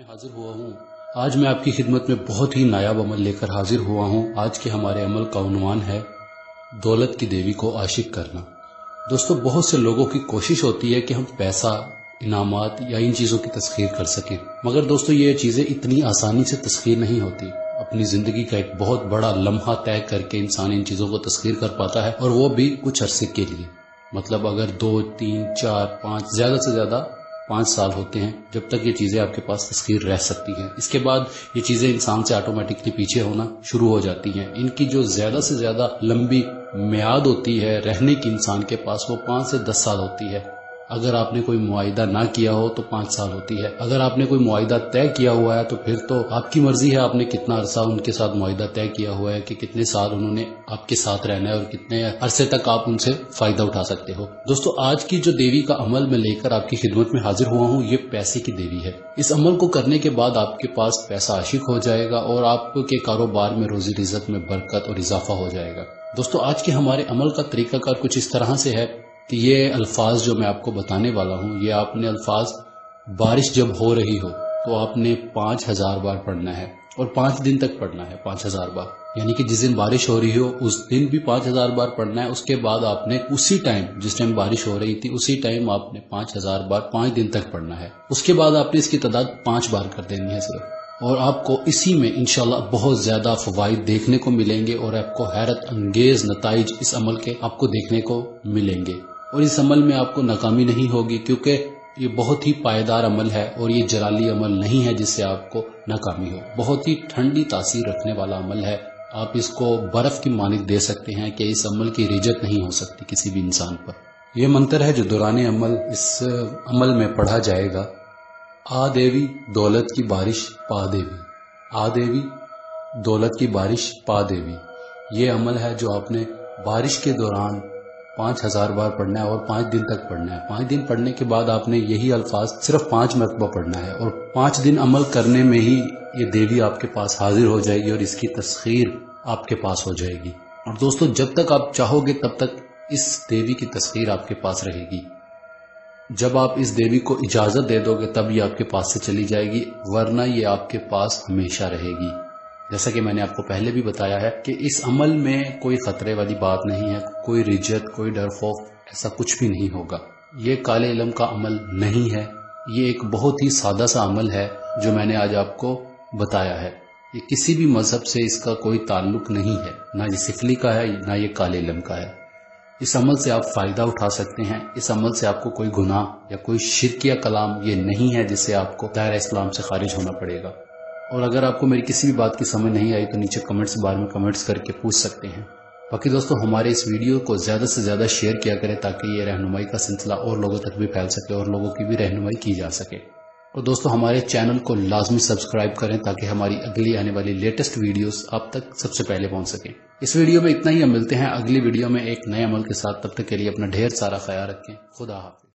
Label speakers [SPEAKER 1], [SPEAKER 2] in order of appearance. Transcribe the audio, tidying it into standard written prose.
[SPEAKER 1] में हाजिर हुआ हूँ। आज मैं आपकी खिदमत में बहुत ही नायाब अमल लेकर हाजिर हुआ हूँ। आज के हमारे अमल का उन्वान है दौलत की देवी को आशिक करना। दोस्तों, बहुत से लोगों की कोशिश होती है कि हम पैसा, इनामात या इन चीज़ों की तस्खीर कर सकें, मगर दोस्तों ये चीज़ें इतनी आसानी से तस्खीर नहीं होती। अपनी ज़िंदगी का एक बहुत बड़ा लम्हा तय करके इंसान इन चीज़ों को तस्खीर कर पाता है, और वो भी कुछ अरसे के लिए। मतलब अगर 2, 3, 4, 5 ज़्यादा से ज़्यादा 5 साल होते हैं जब तक ये चीज़ें आपके पास तस्खीर रह सकती हैं। इसके बाद ये चीज़ें इंसान से ऑटोमेटिकली पीछे होना शुरू हो जाती हैं। इनकी जो ज़्यादा से ज़्यादा लंबी मियाद होती है रहने की इंसान के पास, वो 5 से 10 साल होती है। अगर आपने कोई मुआहिदा ना किया हो तो 5 साल होती है। अगर आपने कोई मुआहिदा तय किया हुआ है तो फिर तो आपकी मर्जी है, आपने कितना अरसा उनके साथ मुआहिदा तय किया हुआ है कि कितने साल उन्होंने आपके साथ रहना है और कितने अरसे तक आप उनसे फायदा उठा सकते हो। दोस्तों, आज की जो देवी का अमल मैं लेकर आपकी खिदमत में हाजिर हुआ हूँ, ये पैसे की देवी है। इस अमल को करने के बाद आपके पास पैसा आशिक हो जाएगा और आपके कारोबार में, रोजी रिज़्क़ में बरकत और इजाफा हो जाएगा। दोस्तों, आज के हमारे अमल का तरीकाकार कुछ इस तरह से है कि ये अल्फाज जो मैं आपको बताने वाला हूँ, ये आपने अल्फाज बारिश जब हो रही हो तो आपने 5000 बार पढ़ना है और 5 दिन तक पढ़ना है 5000 बार। यानी कि जिस दिन बारिश हो रही हो उस दिन भी 5000 बार पढ़ना है। उसके बाद आपने उसी टाइम, जिस टाइम बारिश हो रही थी उसी टाइम आपने 5000 बार 5 दिन तक पढ़ना है। उसके बाद आपने इसकी तादाद 5 बार कर देनी है सिर्फ, और आपको इसी में इंशाल्लाह बहुत ज्यादा फवाइद देखने को मिलेंगे और आपको हैरत अंगेज नताइज इस अमल के आपको देखने को मिलेंगे। और इस अमल में आपको नाकामी नहीं होगी, क्योंकि ये बहुत ही पायदार अमल है और ये जलाली अमल नहीं है जिससे आपको नाकामी हो। बहुत ही ठंडी तासीर रखने वाला अमल है। आप इसको बर्फ की मानिक दे सकते हैं कि इस अमल की रिजत नहीं हो सकती किसी भी इंसान पर। यह मंत्र है जो दौरान अमल इस अमल में पढ़ा जाएगा। आ देवी दौलत की बारिश पा देवी, आ देवी दौलत की बारिश पा देवी। ये अमल है जो आपने बारिश के दौरान 5000 बार पढ़ना है और 5 दिन तक पढ़ना है। 5 दिन पढ़ने के बाद आपने यही अल्फाज सिर्फ 5 मरतबा पढ़ना है और 5 दिन अमल करने में ही ये देवी आपके पास हाजिर हो जाएगी और इसकी तस्खीर आपके पास हो जाएगी। और दोस्तों, जब तक आप चाहोगे तब तक इस देवी की तस्खीर आपके पास रहेगी। जब आप इस देवी को इजाजत दे दोगे तब ये आपके पास से चली जाएगी, वरना ये आपके पास हमेशा रहेगी। जैसा कि मैंने आपको पहले भी बताया है कि इस अमल में कोई खतरे वाली बात नहीं है, कोई रिजत, कोई डर खौफ, ऐसा कुछ भी नहीं होगा। ये काले इल्म का अमल नहीं है। ये एक बहुत ही सादा सा अमल है जो मैंने आज आपको बताया है। ये किसी भी मजहब से इसका कोई ताल्लुक नहीं है, ना ये सिफली का है ना ये काले इल्म का है। इस अमल से आप फायदा उठा सकते हैं। इस अमल से आपको कोई गुनाह या कोई शिरकिया कलाम ये नहीं है जिससे आपको दायरा इस्लाम से खारिज होना पड़ेगा। और अगर आपको मेरी किसी भी बात की समझ नहीं आई तो नीचे कमेंट्स बार में कमेंट्स करके पूछ सकते हैं। बाकी दोस्तों, हमारे इस वीडियो को ज़्यादा से ज़्यादा शेयर किया करें ताकि ये रहनुमाई का सिलसिला और लोगों तक भी फैल सके और लोगों की भी रहनुमाई की जा सके। और दोस्तों, हमारे चैनल को लाजमी सब्सक्राइब करें ताकि हमारी अगली आने वाली लेटेस्ट वीडियोस आप तक सबसे पहले पहुंच सकें। इस वीडियो में इतना ही। हम मिलते हैं अगली वीडियो में एक नए अमल के साथ। तब तक के लिए अपना ढेर सारा ख्याल रखें। खुदा हाफिज़।